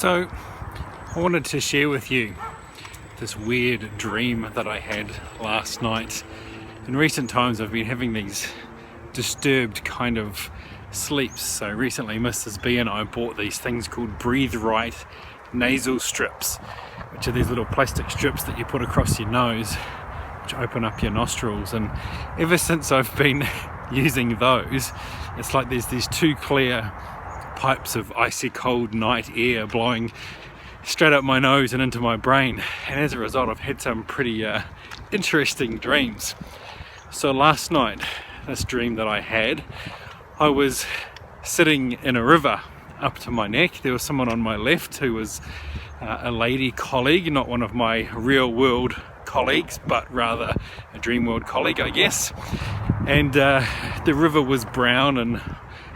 So I wanted to share with you this weird dream that I had last night. In recent times I've been having these disturbed kind of sleeps. So recently Mrs. B and I bought these things called Breathe Right nasal strips, which are these little plastic strips that you put across your nose which open up your nostrils, and ever since I've been using those, it's like there's these two clear pipes of icy cold night air blowing straight up my nose and into my brain, and as a result I've had some pretty interesting dreams. So last night, this dream that I had, I was sitting in a river up to my neck. There was someone on my left who was a lady colleague, not one of my real world colleagues, but rather a dream world colleague, I guess. And the river was brown and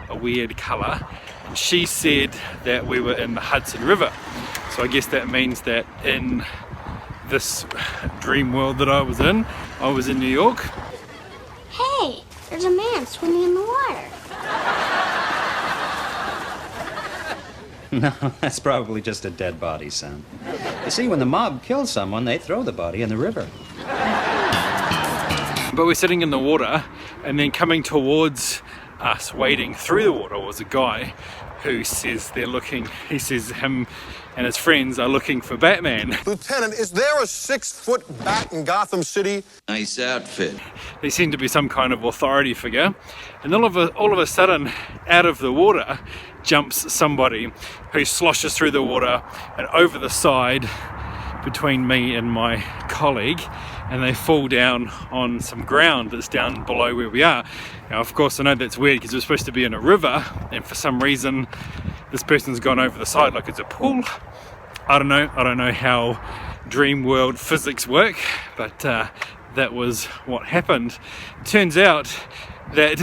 a weird colour, and she said that we were in the Hudson River. So I guess that means that in this dream world that I was in New York. Hey, there's a man swimming in the water. No, that's probably just a dead body, son. You see, when the mob kills someone, they throw the body in the river. But we're sitting in the water, and then coming towards us, wading through the water, was a guy who says he says him and his friends are looking for Batman. Lieutenant, is there a 6-foot bat in Gotham City? Nice outfit. They seem to be some kind of authority figure, and all of a sudden, out of the water jumps somebody who sloshes through the water and over the side between me and my colleague, and they fall down on some ground that's down below where we are. Now, of course, I know that's weird because we're supposed to be in a river, and for some reason this person's gone over the side like it's a pool. I don't know how dream world physics work, but that was what happened. Turns out that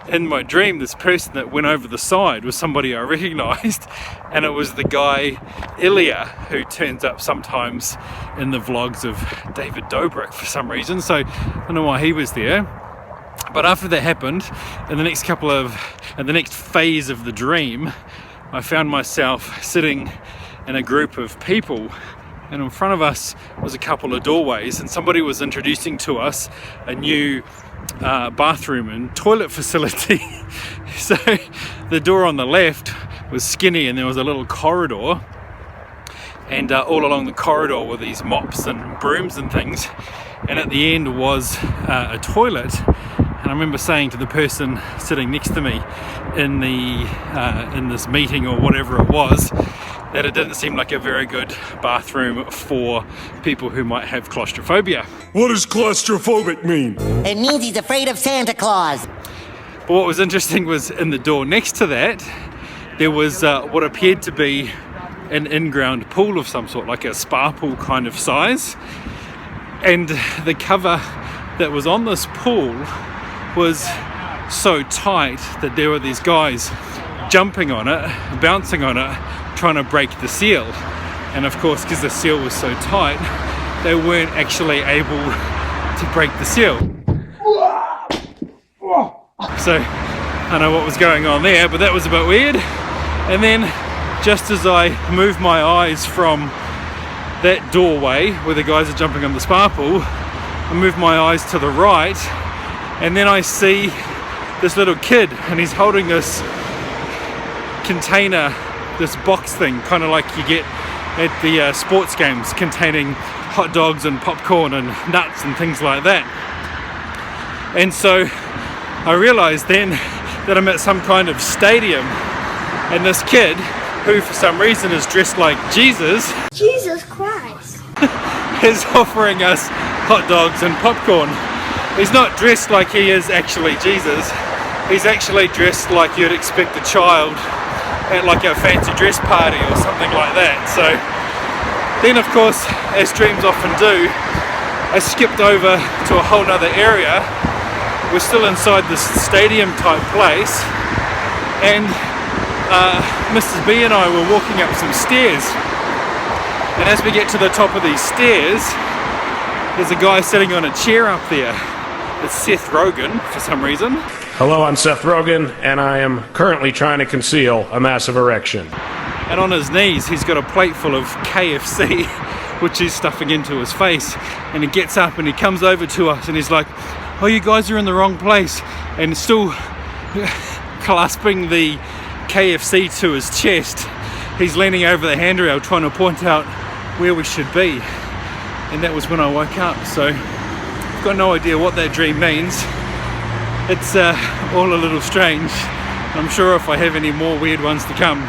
in my dream, this person that went over the side was somebody I recognised, and it was the guy Ilya, who turns up sometimes in the vlogs of David Dobrik for some reason. So I don't know why he was there. But after that happened, in the next phase of the dream, I found myself sitting in a group of people, and in front of us was a couple of doorways, and somebody was introducing to us a new bathroom and toilet facility. So the door on the left was skinny, and there was a little corridor, and all along the corridor were these mops and brooms and things, and at the end was a toilet. And I remember saying to the person sitting next to me in this meeting or whatever it was, that it didn't seem like a very good bathroom for people who might have claustrophobia. What does claustrophobic mean? It means he's afraid of Santa Claus. But what was interesting was in the door next to that, there was what appeared to be an in-ground pool of some sort, like a spa pool kind of size. And the cover that was on this pool was so tight that there were these guys jumping on it, bouncing on it, trying to break the seal. And of course, because the seal was so tight, they weren't actually able to break the seal. So I don't know what was going on there, but that was a bit weird. And then just as I moved my eyes from that doorway where the guys are jumping on the spa pool, I moved my eyes to the right, and then I see this little kid, and he's holding this container, this box thing, kind of like you get at the sports games, containing hot dogs and popcorn and nuts and things like that. And so I realized then that I'm at some kind of stadium, and this kid, who for some reason is dressed like Jesus Christ, is offering us hot dogs and popcorn. He's not dressed like he is actually Jesus. He's actually dressed like you'd expect a child at like a fancy dress party or something like that. So then, of course, as dreams often do, I skipped over to a whole other area. We're still inside this stadium type place, and Mrs. B and I were walking up some stairs, and as we get to the top of these stairs, there's a guy sitting on a chair up there. It's Seth Rogen for some reason. Hello, I'm Seth Rogen, and I am currently trying to conceal a massive erection. and on his knees he's got a plate full of KFC which he's stuffing into his face, and he gets up and he comes over to us and he's like, oh, you guys are in the wrong place, and still clasping the KFC to his chest, he's leaning over the handrail trying to point out where we should be. And that was when I woke up. So I've got no idea what that dream means. It's all a little strange. I'm sure if I have any more weird ones to come,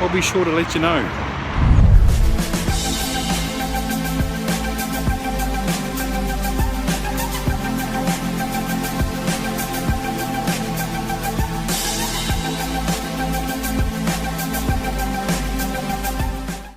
I'll be sure to let you know.